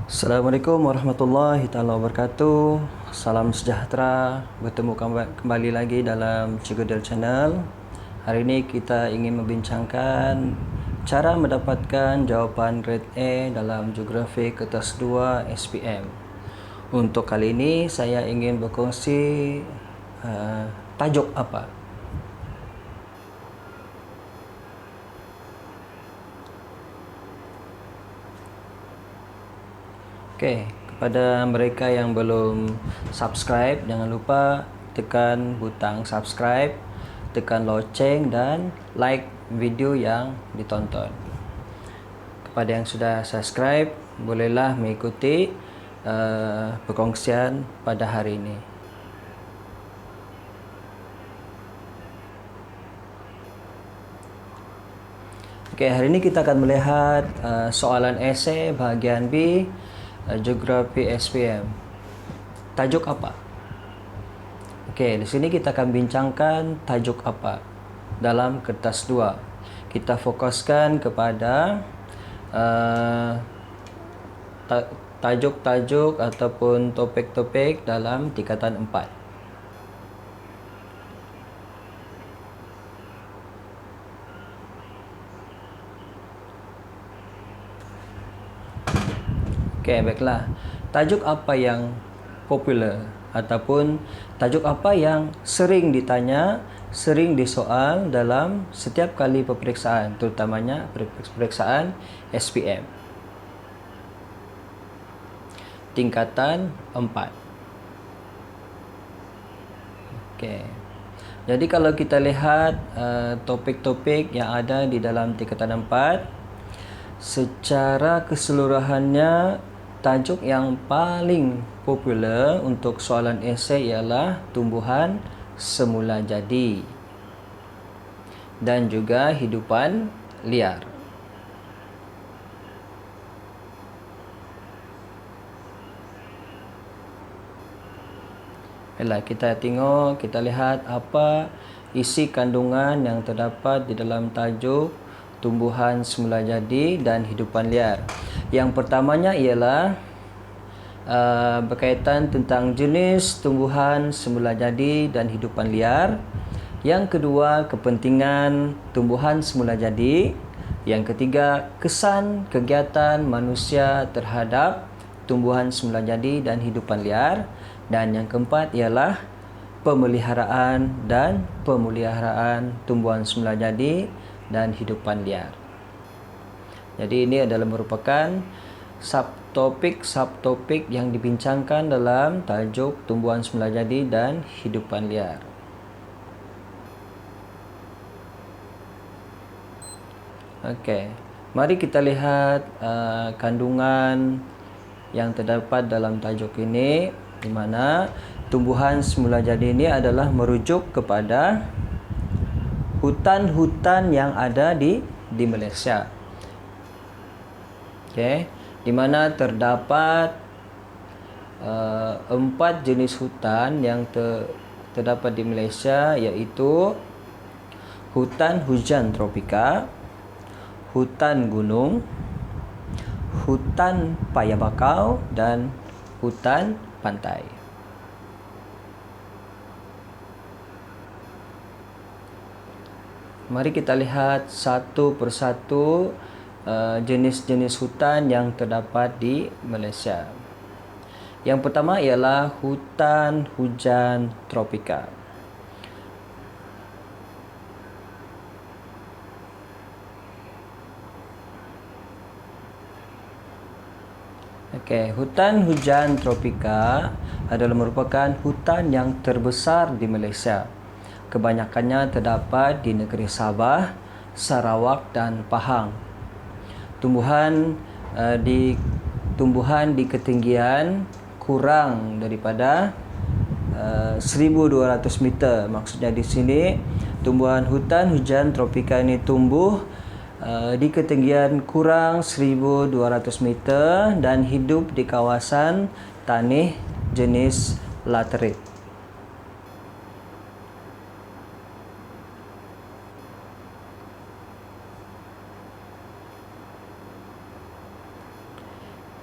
Assalamualaikum warahmatullahi taala wabarakatuh. Salam sejahtera. Bertemu kembali lagi dalam Cikgu Del Channel. Hari ini kita ingin membincangkan cara mendapatkan jawapan grade A dalam Geografi Kertas 2 SPM. Untuk kali ini saya ingin berkongsi tajuk apa. Okey, kepada mereka yang belum subscribe, jangan lupa tekan butang subscribe, tekan loceng dan like video yang ditonton. Kepada yang sudah subscribe, bolehlah mengikuti perkongsian pada hari ini. Okey, hari ini kita akan melihat soalan esei bahagian B, Geografi SPM. Tajuk apa? Okey, di sini kita akan bincangkan tajuk apa dalam kertas 2. Kita fokuskan kepada tajuk-tajuk ataupun topik-topik dalam tingkatan 4. Okey, baiklah. Tajuk apa yang popular ataupun tajuk apa yang sering ditanya, sering disoal dalam setiap kali peperiksaan, terutamanya peperiksaan SPM tingkatan 4. Okey. Jadi kalau kita lihat topik-topik yang ada di dalam tingkatan 4, secara keseluruhannya tajuk yang paling popular untuk soalan esei ialah tumbuhan semula jadi dan juga hidupan liar. Baiklah, kita lihat apa isi kandungan yang terdapat di dalam tajuk tumbuhan semula jadi dan hidupan liar. Yang pertamanya ialah berkaitan tentang jenis tumbuhan semula jadi dan hidupan liar. Yang kedua, kepentingan tumbuhan semula jadi. Yang ketiga, kesan kegiatan manusia terhadap tumbuhan semula jadi dan hidupan liar. Dan yang keempat ialah pemeliharaan tumbuhan semula jadi dan hidupan liar. Jadi ini adalah merupakan subtopik yang dibincangkan dalam tajuk tumbuhan semula jadi dan hidupan liar. Okey, mari kita lihat kandungan yang terdapat dalam tajuk ini, di mana tumbuhan semula jadi ini adalah merujuk kepada hutan-hutan yang ada di Malaysia. Okey, di mana terdapat 4 jenis hutan yang terdapat di Malaysia, iaitu hutan hujan tropika, hutan gunung, hutan paya bakau dan hutan pantai. Mari kita lihat satu persatu jenis-jenis hutan yang terdapat di Malaysia. Yang pertama ialah hutan hujan tropika. Okey, hutan hujan tropika adalah merupakan hutan yang terbesar di Malaysia. Kebanyakannya terdapat di negeri Sabah, Sarawak dan Pahang. Tumbuhan di ketinggian kurang daripada 1,200 meter. Maksudnya di sini tumbuhan hutan hujan tropika ini tumbuh di ketinggian kurang 1,200 meter dan hidup di kawasan tanah jenis laterit.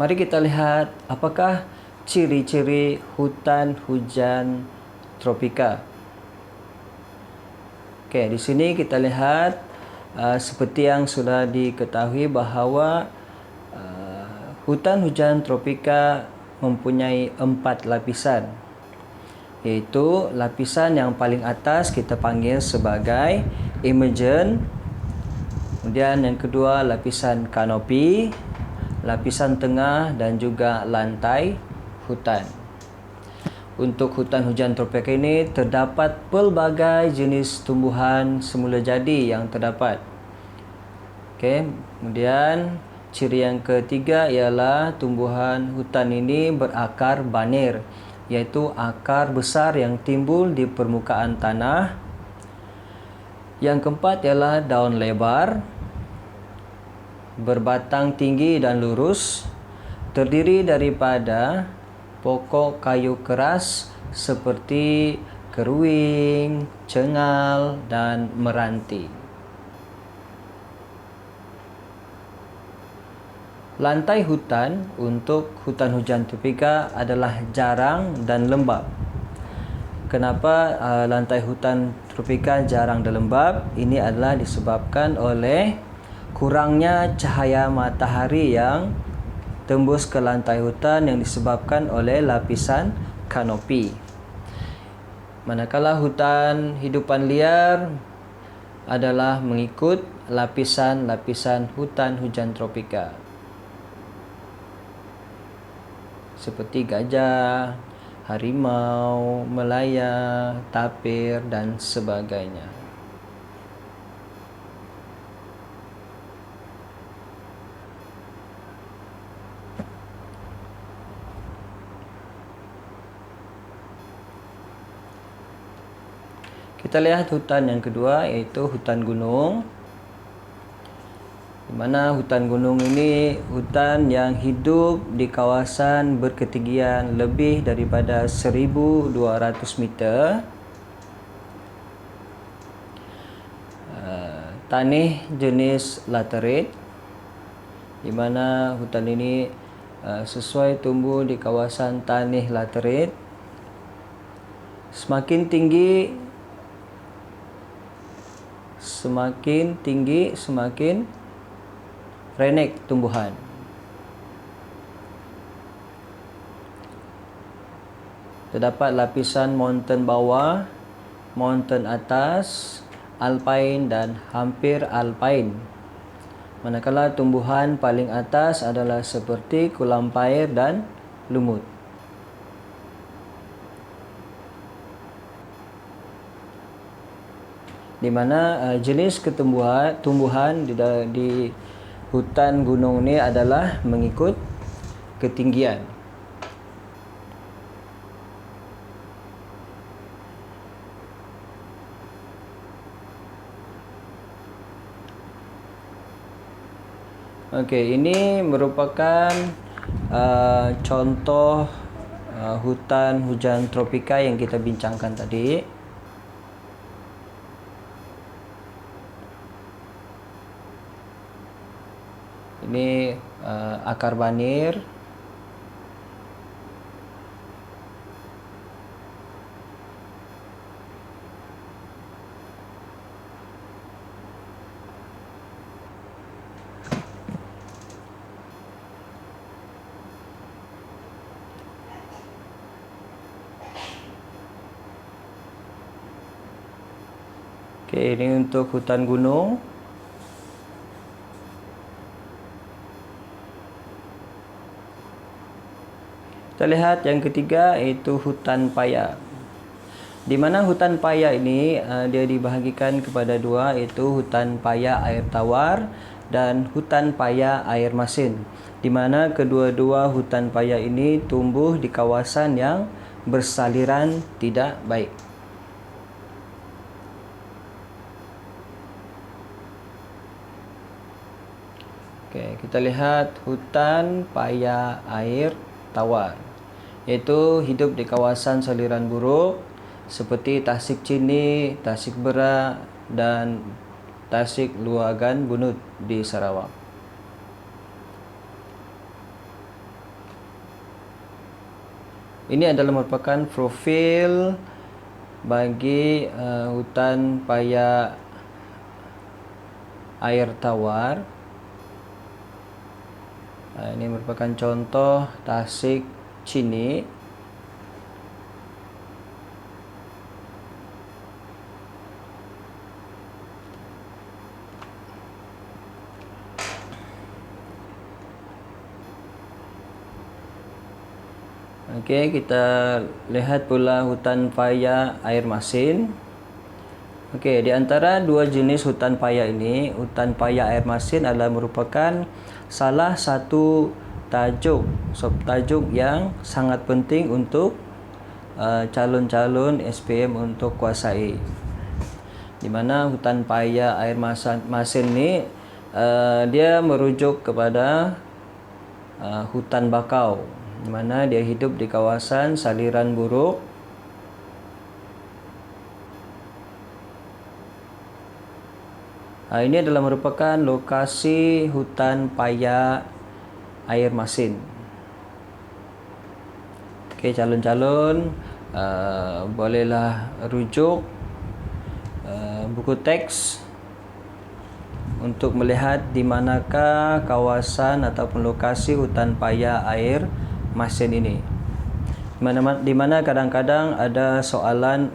Mari kita lihat apakah ciri-ciri hutan hujan tropika. Oke, di sini kita lihat seperti yang sudah diketahui bahawa hutan hujan tropika mempunyai 4 lapisan, iaitu lapisan yang paling atas kita panggil sebagai emergent, kemudian yang kedua lapisan kanopi, lapisan tengah dan juga lantai hutan. Untuk hutan hujan tropika ini terdapat pelbagai jenis tumbuhan semula jadi yang terdapat. Okey, kemudian ciri yang ketiga ialah tumbuhan hutan ini berakar banir, iaitu akar besar yang timbul di permukaan tanah. Yang keempat ialah daun lebar, berbatang tinggi dan lurus, terdiri daripada pokok kayu keras seperti keruing, cengal dan meranti. Lantai hutan untuk hutan hujan tropika adalah jarang dan lembap. Kenapa lantai hutan tropika jarang dan lembap? Ini adalah disebabkan oleh kurangnya cahaya matahari yang tembus ke lantai hutan yang disebabkan oleh lapisan kanopi. Manakala hutan hidupan liar adalah mengikut lapisan-lapisan hutan hujan tropika, seperti gajah, harimau, melaya, tapir dan sebagainya. Kita lihat hutan yang kedua, iaitu hutan gunung. Di mana hutan gunung ini hutan yang hidup di kawasan berketinggian lebih daripada 1,200 meter. Tanih jenis laterite, di mana hutan ini sesuai tumbuh di kawasan tanih laterite. Semakin tinggi semakin renek tumbuhan. Terdapat lapisan mountain bawah, mountain atas, alpine dan hampir alpine. Manakala tumbuhan paling atas adalah seperti kolam pair dan lumut. Di mana jenis tumbuhan di hutan gunung ini adalah mengikut ketinggian. Okey, ini merupakan contoh hutan hujan tropika yang kita bincangkan tadi. Ini akar banir. Okey, ini untuk hutan gunung. Kita lihat yang ketiga, iaitu hutan paya. Di mana hutan paya ini dia dibahagikan kepada dua, iaitu hutan paya air tawar dan hutan paya air masin. Di mana kedua-dua hutan paya ini tumbuh di kawasan yang bersaliran tidak baik. Okey, kita lihat hutan paya air tawar, iaitu hidup di kawasan saliran buruk seperti Tasik Chini, Tasik Berak dan Tasik Luagan Bunut di Sarawak. Ini adalah merupakan profil bagi hutan paya air tawar. Ini merupakan contoh tasik cini. Okey, kita lihat pula hutan paya air masin. Okey, di antara dua jenis hutan paya ini, hutan paya air masin adalah merupakan salah satu subtajuk yang sangat penting untuk calon-calon SPM untuk kuasai. Di mana hutan paya air masin ni dia merujuk kepada hutan bakau, di mana dia hidup di kawasan saliran buruk ini adalah merupakan lokasi hutan paya air masin. Okey, calon-calon bolehlah rujuk buku teks untuk melihat di manakah kawasan ataupun lokasi hutan paya air masin ini. Di mana kadang-kadang ada soalan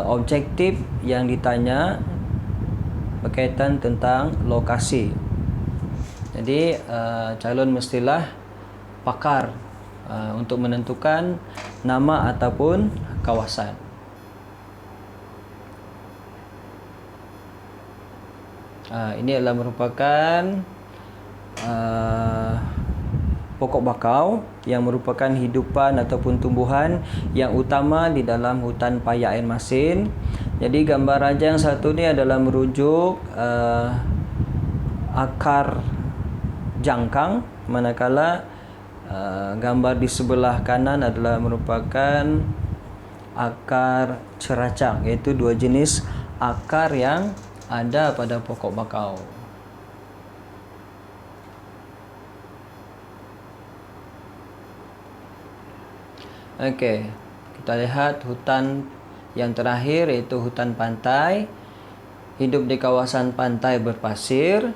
objektif yang ditanya berkaitan tentang lokasi. Jadi calon mestilah pakar untuk menentukan nama ataupun kawasan. Ini adalah merupakan pokok bakau yang merupakan hidupan ataupun tumbuhan yang utama di dalam hutan paya air masin. Jadi gambar raja yang satu ni adalah merujuk akar jangkang, manakala gambar di sebelah kanan adalah merupakan akar ceracang, iaitu dua jenis akar yang ada pada pokok bakau. Okey, kita lihat hutan yang terakhir, iaitu hutan pantai. Hidup di kawasan pantai berpasir.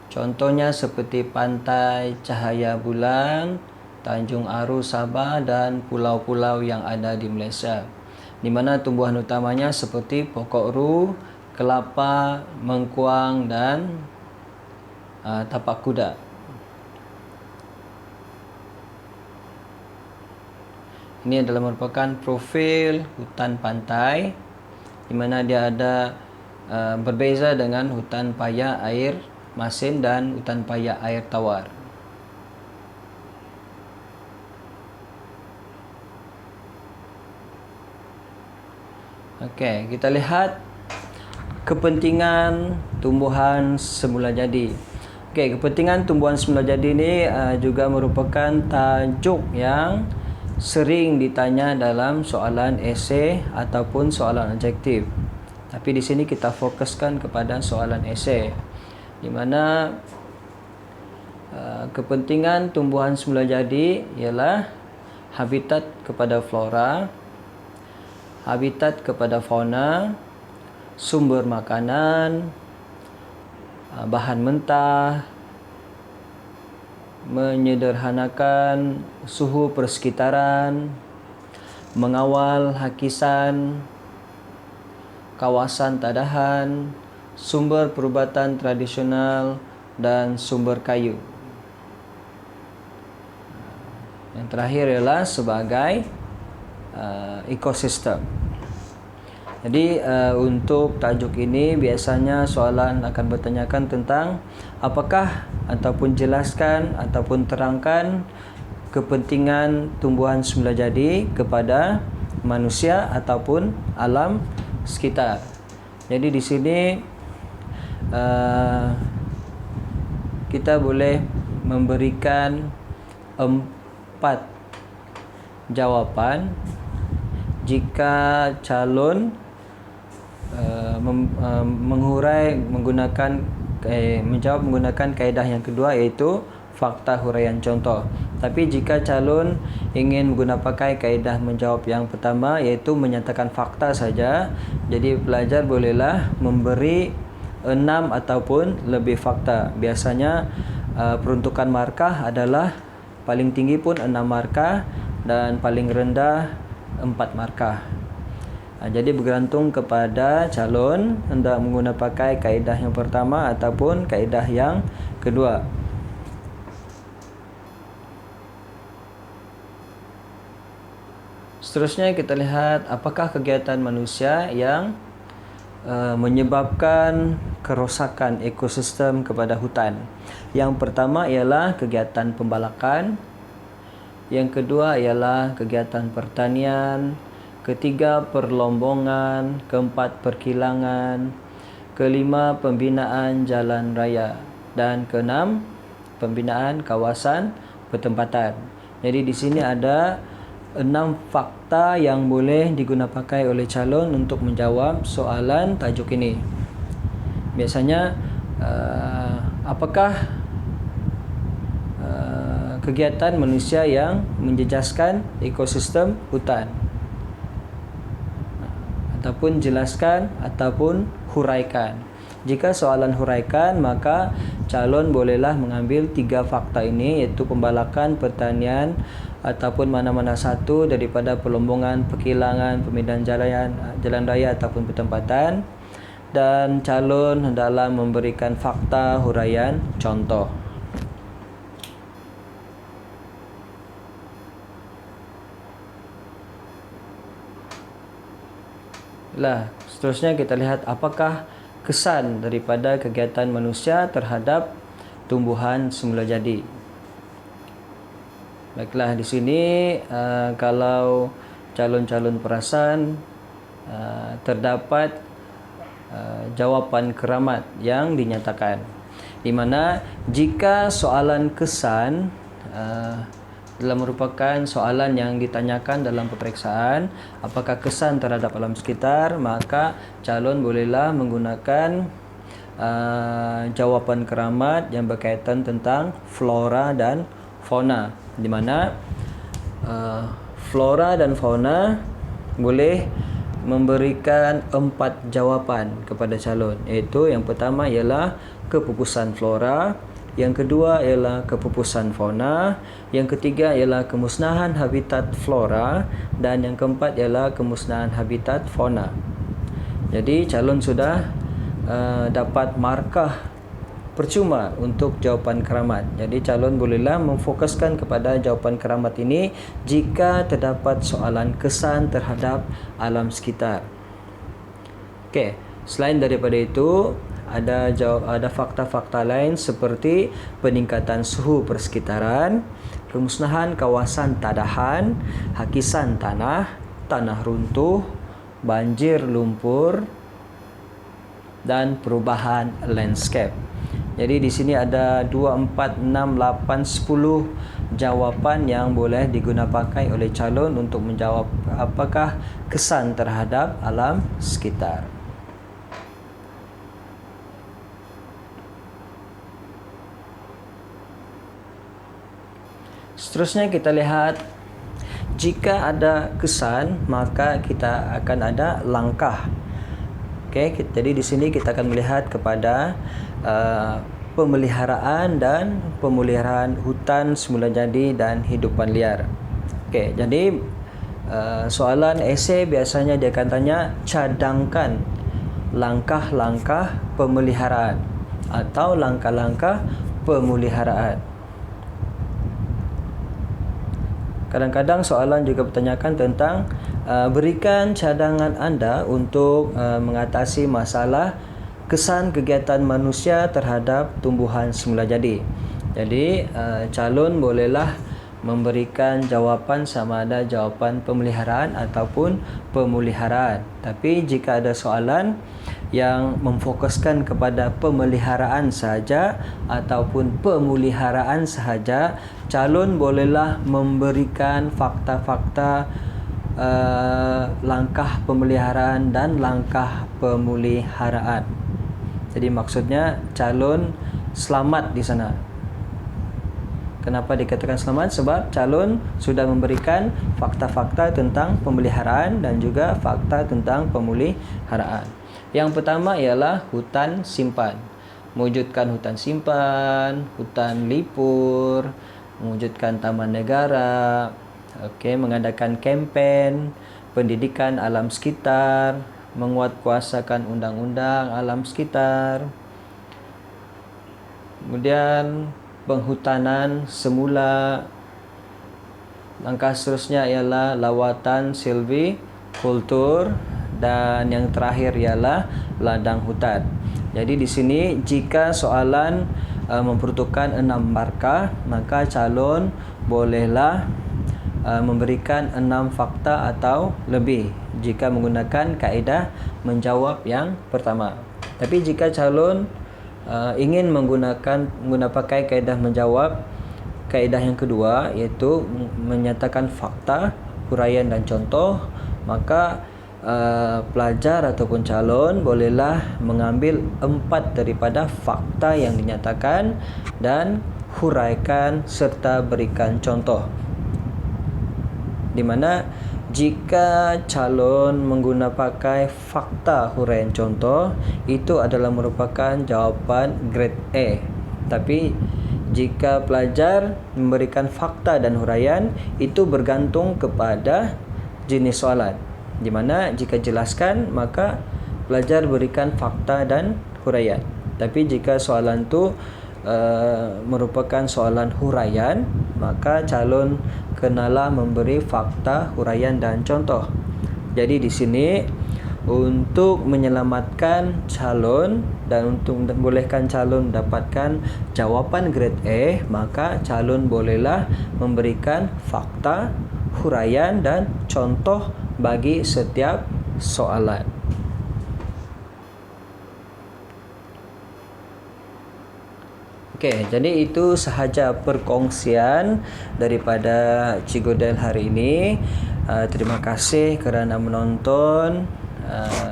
Contohnya seperti Pantai Cahaya Bulan, Tanjung Aru Sabah dan pulau-pulau yang ada di Malaysia, di mana tumbuhan utamanya seperti pokok ru, kelapa, mengkuang dan tapak kuda. Ini adalah merupakan profil hutan pantai, di mana dia ada berbeza dengan hutan paya air masin dan hutan paya air tawar. Okey, kita lihat kepentingan tumbuhan semula jadi. Okey, kepentingan tumbuhan semula jadi ini juga merupakan tajuk yang sering ditanya dalam soalan esei ataupun soalan objektif. Tapi di sini kita fokuskan kepada soalan esei, di mana kepentingan tumbuhan semula jadi ialah habitat kepada flora, habitat kepada fauna, sumber makanan, bahan mentah, menyederhanakan suhu persekitaran, mengawal hakisan, kawasan tadahan, sumber perubatan tradisional dan sumber kayu. Yang terakhir ialah sebagai ekosistem. Jadi untuk tajuk ini biasanya soalan akan bertanyakan tentang apakah ataupun jelaskan ataupun terangkan kepentingan tumbuhan semula jadi kepada manusia ataupun alam sekitar. Jadi di sini kita boleh memberikan 4 jawapan jika calon menjawab menggunakan kaedah yang kedua, iaitu fakta huraian contoh. Tapi jika calon ingin guna pakai kaedah menjawab yang pertama, iaitu menyatakan fakta saja, jadi pelajar bolehlah memberi 6 ataupun lebih fakta. Biasanya peruntukan markah adalah paling tinggi pun 6 markah dan paling rendah 4 markah. Jadi bergantung kepada calon hendak menggunakan pakai kaedah yang pertama ataupun kaedah yang kedua. Seterusnya kita lihat apakah kegiatan manusia yang menyebabkan kerosakan ekosistem kepada hutan. Yang pertama ialah kegiatan pembalakan, yang kedua ialah kegiatan pertanian, ketiga perlombongan, keempat perkilangan, kelima pembinaan jalan raya, dan keenam pembinaan kawasan pertempatan. Jadi di sini ada 6 fakta yang boleh digunakan pakai oleh calon untuk menjawab soalan tajuk ini. Biasanya apakah kegiatan manusia yang menjejaskan ekosistem hutan? Ataupun jelaskan ataupun huraikan. Jika soalan huraikan, maka calon bolehlah mengambil 3 fakta ini, iaitu pembalakan, pertanian ataupun mana-mana satu daripada perlombongan, perkilangan, pembinaan jalan raya ataupun pertempatan, dan calon hendaklah memberikan fakta huraian contoh. Seterusnya kita lihat apakah kesan daripada kegiatan manusia terhadap tumbuhan semula jadi. Baiklah, di sini kalau calon-calon perasan terdapat jawapan keramat yang dinyatakan, di mana jika soalan kesan adalah merupakan soalan yang ditanyakan dalam peperiksaan, apakah kesan terhadap alam sekitar, maka calon bolehlah menggunakan jawapan keramat yang berkaitan tentang flora dan fauna, di mana flora dan fauna boleh memberikan 4 jawapan kepada calon, iaitu yang pertama ialah kepupusan flora, yang kedua ialah kepupusan fauna, yang ketiga ialah kemusnahan habitat flora, dan yang keempat ialah kemusnahan habitat fauna. Jadi calon sudah dapat markah percuma untuk jawapan keramat. Jadi calon bolehlah memfokuskan kepada jawapan keramat ini jika terdapat soalan kesan terhadap alam sekitar. Okey, selain daripada itu, ada fakta-fakta lain seperti peningkatan suhu persekitaran, kemusnahan kawasan tadahan, hakisan tanah, tanah runtuh, banjir lumpur, dan perubahan landscape. Jadi di sini ada 2, 4, 6, 8, 10 jawapan yang boleh digunakan pakai oleh calon untuk menjawab apakah kesan terhadap alam sekitar. Seterusnya kita lihat, jika ada kesan maka kita akan ada langkah. Okey, jadi di sini kita akan melihat kepada pemeliharaan dan pemeliharaan hutan semula jadi dan hidupan liar. Okey, jadi soalan esei biasanya dia akan tanya, cadangkan langkah-langkah pemeliharaan atau langkah-langkah pemeliharaan. Kadang-kadang soalan juga bertanyakan tentang berikan cadangan anda untuk mengatasi masalah kesan kegiatan manusia terhadap tumbuhan semula jadi. Jadi calon bolehlah memberikan jawapan sama ada jawapan pemeliharaan ataupun pemuliharaan. Tapi jika ada soalan yang memfokuskan kepada pemeliharaan sahaja ataupun pemuliharaan sahaja, calon bolehlah memberikan fakta-fakta langkah pemeliharaan dan langkah pemuliharaan. Jadi maksudnya calon selamat di sana. Kenapa dikatakan selamat? Sebab calon sudah memberikan fakta-fakta tentang pemeliharaan dan juga fakta tentang pemeliharaan. Yang pertama ialah hutan simpan. Mewujudkan hutan simpan, hutan lipur, mewujudkan taman negara, mengadakan kempen, pendidikan alam sekitar, menguatkuasakan undang-undang alam sekitar. Kemudian penghutanan semula. Langkah seterusnya ialah lawatan silvikultur, dan yang terakhir ialah ladang hutan. Jadi di sini jika soalan memperuntukkan 6 markah, maka calon bolehlah memberikan 6 fakta atau lebih jika menggunakan kaedah menjawab yang pertama. Tapi jika calon ingin pakai kaedah menjawab, kaedah yang kedua, iaitu menyatakan fakta, huraian dan contoh, maka pelajar ataupun calon bolehlah mengambil 4 daripada fakta yang dinyatakan dan huraikan serta berikan contoh. Di mana jika calon pakai fakta, huraian, contoh, itu adalah merupakan jawapan grade A. Tapi jika pelajar memberikan fakta dan huraian, itu bergantung kepada jenis soalan. Di mana jika jelaskan, maka pelajar berikan fakta dan huraian. Tapi jika soalan itu merupakan soalan huraian, maka calon kenalah memberi fakta, huraian dan contoh. Jadi di sini untuk menyelamatkan calon dan untuk membolehkan calon mendapatkan jawapan grade A, maka calon bolehlah memberikan fakta, huraian dan contoh bagi setiap soalan. Okey, jadi itu sahaja perkongsian daripada Cikgu Del hari ini. Terima kasih kerana menonton.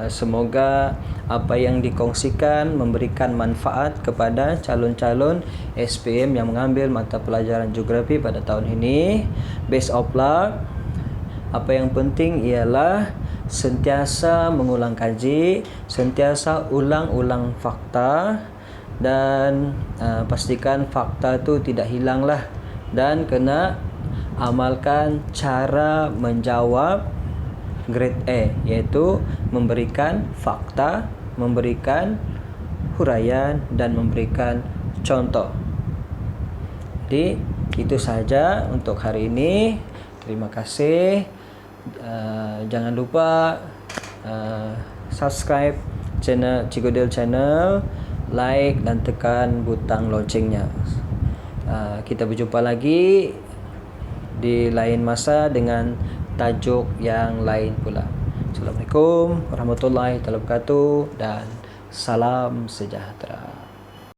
Semoga apa yang dikongsikan memberikan manfaat kepada calon-calon SPM yang mengambil mata pelajaran geografi pada tahun ini. Best of luck. Apa yang penting ialah sentiasa mengulang kaji, sentiasa ulang-ulang fakta, dan pastikan fakta tu tidak hilanglah, dan kena amalkan cara menjawab grade A, iaitu memberikan fakta, memberikan huraian dan memberikan contoh. Jadi itu sahaja untuk hari ini. Terima kasih. Jangan lupa subscribe channel Cikgu Del channel, like dan tekan butang loncengnya. Kita berjumpa lagi di lain masa dengan tajuk yang lain pula. Assalamualaikum warahmatullahi wabarakatuh dan salam sejahtera.